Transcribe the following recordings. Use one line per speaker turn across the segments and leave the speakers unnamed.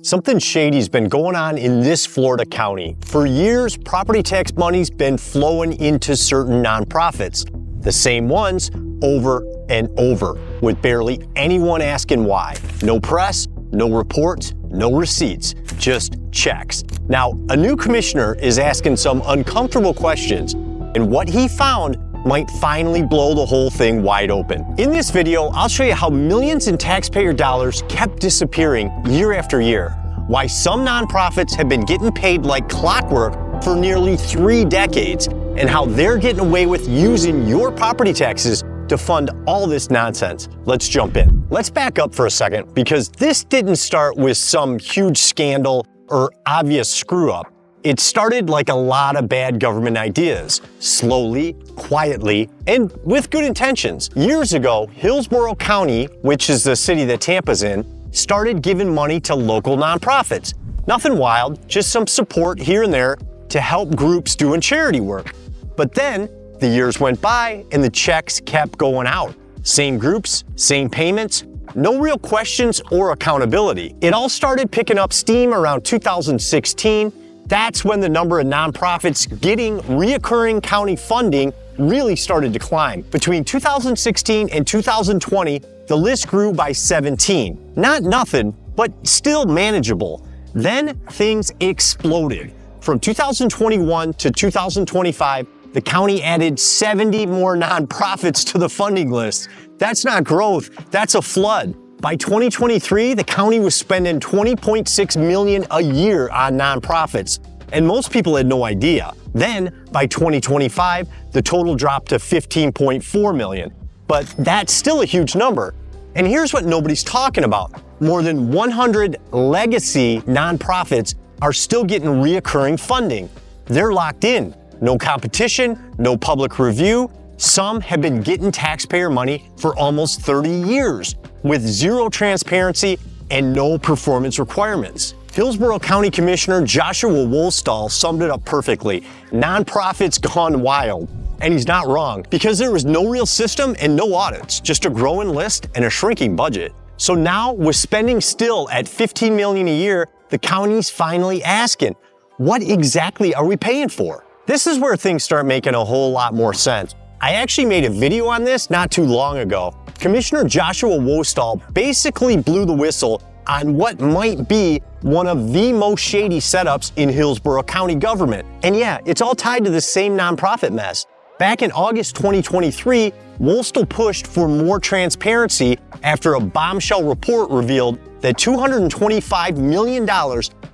Something shady's been going on in this Florida county. For years, property tax money's been flowing into certain nonprofits. The same ones over and over, with barely anyone asking why. No press, no reports, no receipts, just checks. Now, a new commissioner is asking some uncomfortable questions, and what he found might finally blow the whole thing wide open. In this video, I'll show you how millions in taxpayer dollars kept disappearing year after year, why some nonprofits have been getting paid like clockwork for nearly 3 decades, and how they're getting away with using your property taxes to fund all this nonsense. Let's jump in. Let's back up for a second, because this didn't start with some huge scandal or obvious screw up. It started like a lot of bad government ideas, slowly, quietly, and with good intentions. Years ago, Hillsborough County, which is the city that Tampa's in, started giving money to local nonprofits. Nothing wild, just some support here and there to help groups doing charity work. But then the years went by and the checks kept going out. Same groups, same payments, no real questions or accountability. It all started picking up steam around 2016. That's when the number of nonprofits getting reoccurring county funding really started to climb. Between 2016 and 2020, the list grew by 17. Not nothing, but still manageable. Then things exploded. From 2021 to 2025, the county added 70 more nonprofits to the funding list. That's not growth, that's a flood. By 2023, the county was spending $20.6 million a year on nonprofits, and most people had no idea. Then, by 2025, the total dropped to $15.4 million. But that's still a huge number. And here's what nobody's talking about. More than 100 legacy nonprofits are still getting reoccurring funding. They're locked in. No competition, no public review. Some have been getting taxpayer money for almost 30 years with zero transparency and no performance requirements. Hillsborough County Commissioner Joshua Wolstall summed it up perfectly. Nonprofits gone wild. And he's not wrong, because there was no real system and no audits, just a growing list and a shrinking budget. So now, with spending still at $15 million a year, the county's finally asking, what exactly are we paying for? This is where things start making a whole lot more sense. I actually made a video on this not too long ago. Commissioner Joshua Wolstall basically blew the whistle on what might be one of the most shady setups in Hillsborough County government. And yeah, it's all tied to the same nonprofit mess. Back in August 2023, Wolstall pushed for more transparency after a bombshell report revealed that $225 million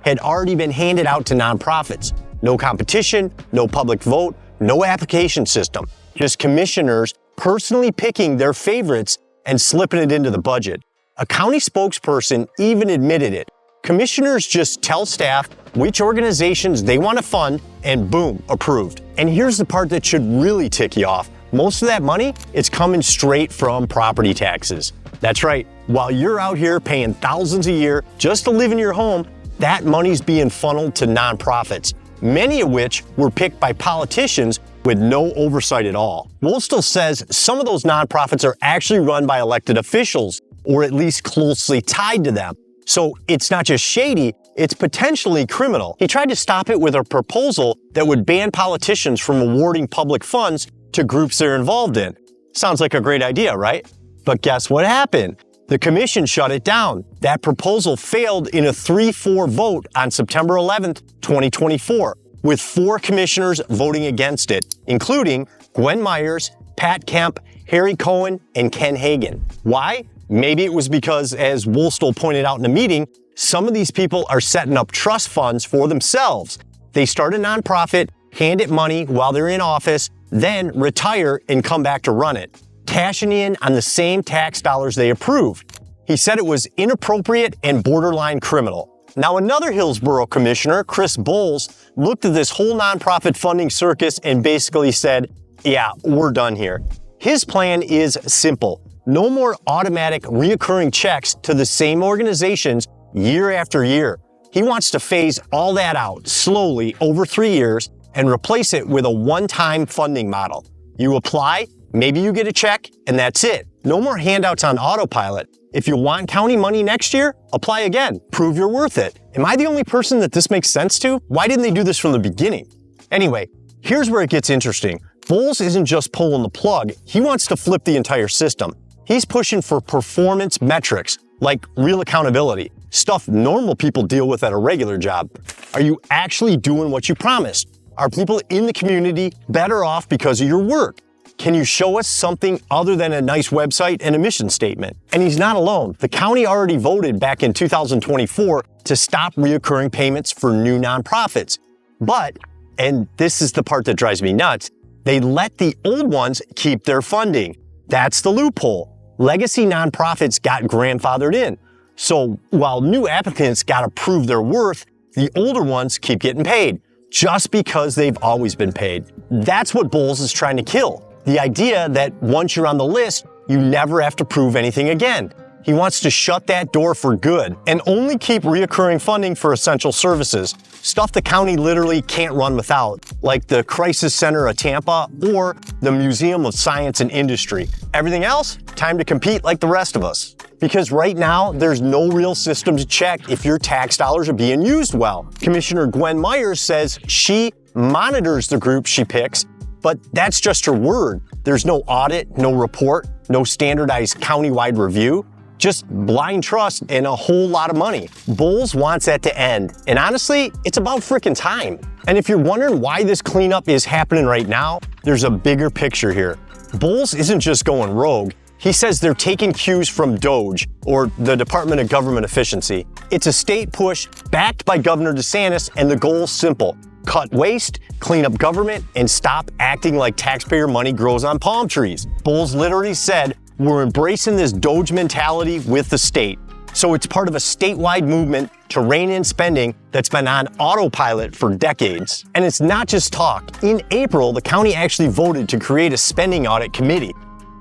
had already been handed out to nonprofits. No competition, no public vote, no application system. Just commissioners personally picking their favorites and slipping it into the budget. A county spokesperson even admitted it. Commissioners just tell staff which organizations they want to fund and boom, approved. And here's the part that should really tick you off. Most of that money is coming straight from property taxes. That's right, while you're out here paying thousands a year just to live in your home, that money's being funneled to nonprofits, many of which were picked by politicians with no oversight at all. Wolstall says some of those nonprofits are actually run by elected officials, or at least closely tied to them. So it's not just shady, it's potentially criminal. He tried to stop it with a proposal that would ban politicians from awarding public funds to groups they're involved in. Sounds like a great idea, right? But guess what happened? The commission shut it down. That proposal failed in a 3-4 vote on September 11th, 2024, with 4 commissioners voting against it, including Gwen Myers, Pat Kemp, Harry Cohen, and Ken Hagan. Why? Maybe it was because, as Wolstall pointed out in the meeting, some of these people are setting up trust funds for themselves. They start a nonprofit, hand it money while they're in office, then retire and come back to run it, cashing in on the same tax dollars they approved. He said it was inappropriate and borderline criminal. Now, another Hillsborough commissioner, Chris Bowles, looked at this whole nonprofit funding circus and basically said, yeah, we're done here. His plan is simple. No more automatic reoccurring checks to the same organizations year after year. He wants to phase all that out slowly over 3 years and replace it with a one-time funding model. You apply, maybe you get a check, and that's it. No more handouts on autopilot. If you want county money next year, apply again. Prove you're worth it. Am I the only person that this makes sense to? Why didn't they do this from the beginning? Anyway, here's where it gets interesting. Bowles isn't just pulling the plug, he wants to flip the entire system. He's pushing for performance metrics, like real accountability, stuff normal people deal with at a regular job. Are you actually doing what you promised? Are people in the community better off because of your work? Can you show us something other than a nice website and a mission statement? And he's not alone. The county already voted back in 2024 to stop reoccurring payments for new nonprofits. But, and this is the part that drives me nuts, they let the old ones keep their funding. That's the loophole. Legacy nonprofits got grandfathered in. So while new applicants got to prove their worth, the older ones keep getting paid just because they've always been paid. That's what Bowles is trying to kill. The idea that once you're on the list, you never have to prove anything again. He wants to shut that door for good and only keep reoccurring funding for essential services, stuff the county literally can't run without, like the Crisis Center of Tampa or the Museum of Science and Industry. Everything else, time to compete like the rest of us. Because right now, there's no real system to check if your tax dollars are being used well. Commissioner Gwen Myers says she monitors the group she picks, but that's just her word. There's no audit, no report, no standardized countywide review. Just blind trust and a whole lot of money. Bowles wants that to end. And honestly, it's about frickin' time. And if you're wondering why this cleanup is happening right now, there's a bigger picture here. Bowles isn't just going rogue. He says they're taking cues from DOGE, or the Department of Government Efficiency. It's a state push backed by Governor DeSantis, and the goal's simple. Cut waste, clean up government, and stop acting like taxpayer money grows on palm trees. Bowles literally said, we're embracing this DOGE mentality with the state. So it's part of a statewide movement to rein in spending that's been on autopilot for decades. And it's not just talk. In April, the county actually voted to create a spending audit committee.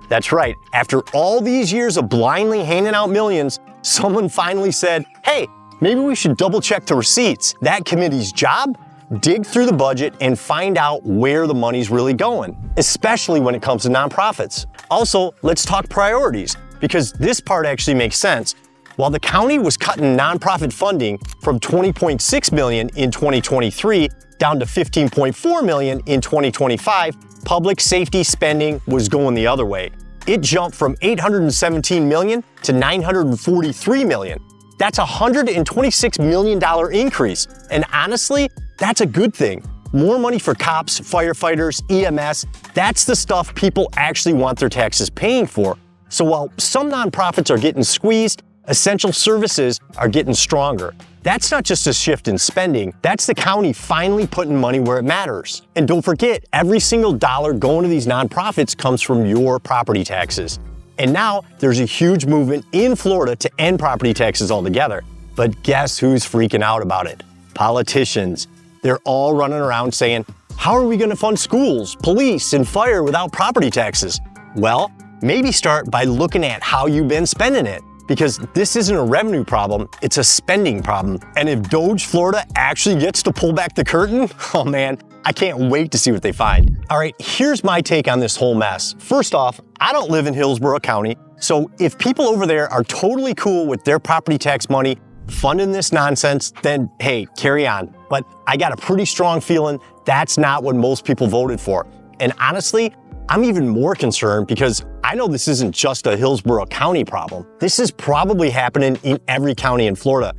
That's right, after all these years of blindly handing out millions, someone finally said, hey, maybe we should double check the receipts. That committee's job? Dig through the budget and find out where the money's really going, especially when it comes to nonprofits. Also, let's talk priorities, because this part actually makes sense. While the county was cutting nonprofit funding from $20.6 million in 2023 down to $15.4 million in 2025, public safety spending was going the other way. It jumped from $817 million to $943 million. That's a $126 million increase. And honestly, that's a good thing. More money for cops, firefighters, EMS, that's the stuff people actually want their taxes paying for. So while some nonprofits are getting squeezed, essential services are getting stronger. That's not just a shift in spending, that's the county finally putting money where it matters. And don't forget, every single dollar going to these nonprofits comes from your property taxes. And now there's a huge movement in Florida to end property taxes altogether. But guess who's freaking out about it? Politicians. They're all running around saying, how are we going to fund schools, police, and fire without property taxes? Well, maybe start by looking at how you've been spending it. Because this isn't a revenue problem, it's a spending problem. And if DOGE Florida actually gets to pull back the curtain, oh man, I can't wait to see what they find. All right, here's my take on this whole mess. First off, I don't live in Hillsborough County, so if people over there are totally cool with their property tax money funding this nonsense, then hey, carry on. But I got a pretty strong feeling that's not what most people voted for. And honestly, I'm even more concerned because I know this isn't just a Hillsborough County problem. This is probably happening in every county in Florida.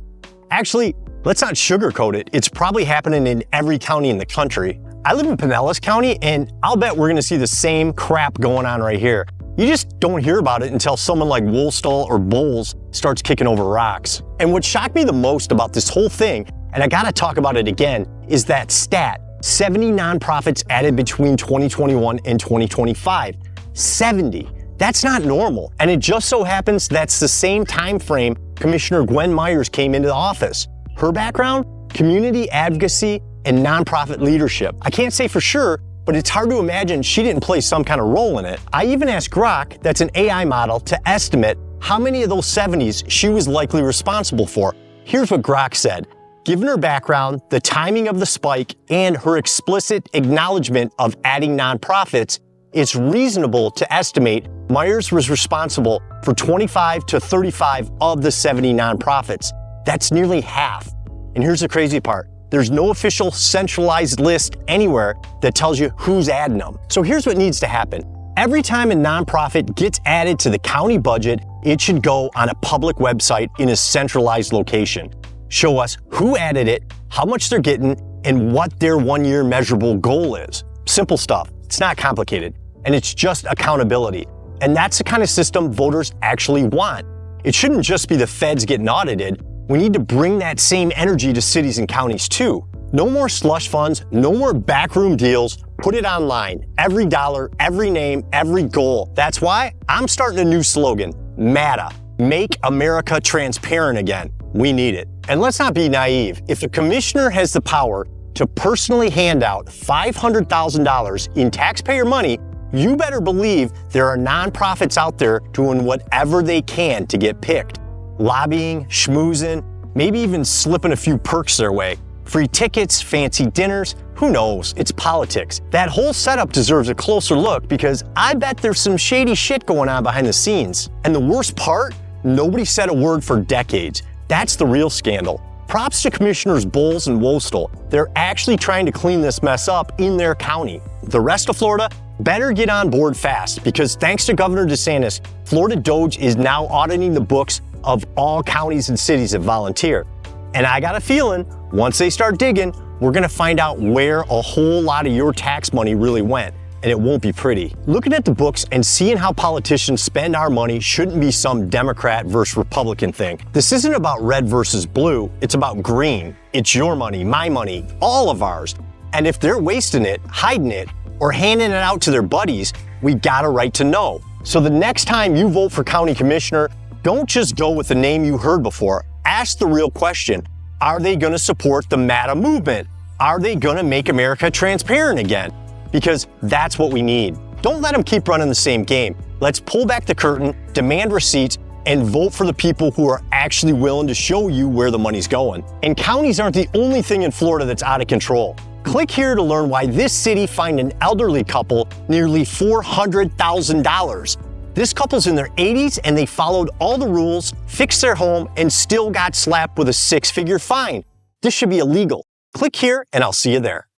Actually, let's not sugarcoat it. It's probably happening in every county in the country. I live in Pinellas County, and I'll bet we're gonna see the same crap going on right here. You just don't hear about it until someone like Woolstall or Bowles starts kicking over rocks. And what shocked me the most about this whole thing, and I gotta talk about it again, is that stat. 70 nonprofits added between 2021 and 2025. 70. That's not normal. And it just so happens that's the same time frame Commissioner Gwen Myers came into the office. Her background? Community advocacy and nonprofit leadership. I can't say for sure, but it's hard to imagine she didn't play some kind of role in it. I even asked Grok, that's an AI model, to estimate how many of those 70s she was likely responsible for. Here's what Grok said. Given her background, the timing of the spike, and her explicit acknowledgement of adding nonprofits, it's reasonable to estimate Myers was responsible for 25 to 35 of the 70 nonprofits. That's nearly half. And here's the crazy part. There's no official centralized list anywhere that tells you who's adding them. So here's what needs to happen. Every time a nonprofit gets added to the county budget, it should go on a public website in a centralized location. Show us who added it, how much they're getting, and what their one-year measurable goal is. Simple stuff. It's not complicated. And it's just accountability. And that's the kind of system voters actually want. It shouldn't just be the feds getting audited. We need to bring that same energy to cities and counties too. No more slush funds, no more backroom deals. Put it online. Every dollar, every name, every goal. That's why I'm starting a new slogan, MATA, Make America Transparent Again. We need it. And let's not be naive. If a commissioner has the power to personally hand out $500,000 in taxpayer money, you better believe there are nonprofits out there doing whatever they can to get picked. Lobbying, schmoozing, maybe even slipping a few perks their way. Free tickets, fancy dinners, who knows? It's politics. That whole setup deserves a closer look because I bet there's some shady shit going on behind the scenes. And the worst part, nobody said a word for decades. That's the real scandal. Props to Commissioners Bowles and Wostel. They're actually trying to clean this mess up in their county. The rest of Florida better get on board fast because thanks to Governor DeSantis, Florida Doge is now auditing the books of all counties and cities that volunteer. And I got a feeling, once they start digging, we're gonna find out where a whole lot of your tax money really went, and it won't be pretty. Looking at the books and seeing how politicians spend our money shouldn't be some Democrat versus Republican thing. This isn't about red versus blue, it's about green. It's your money, my money, all of ours. And if they're wasting it, hiding it, or handing it out to their buddies, we got a right to know. So the next time you vote for county commissioner, don't just go with the name you heard before. Ask the real question. Are they going to support the MATA movement? Are they going to make America transparent again? Because that's what we need. Don't let them keep running the same game. Let's pull back the curtain, demand receipts, and vote for the people who are actually willing to show you where the money's going. And counties aren't the only thing in Florida that's out of control. Click here to learn why this city fined an elderly couple nearly $400,000. This couple's in their 80s and they followed all the rules, fixed their home, and still got slapped with a 6-figure fine. This should be illegal. Click here and I'll see you there.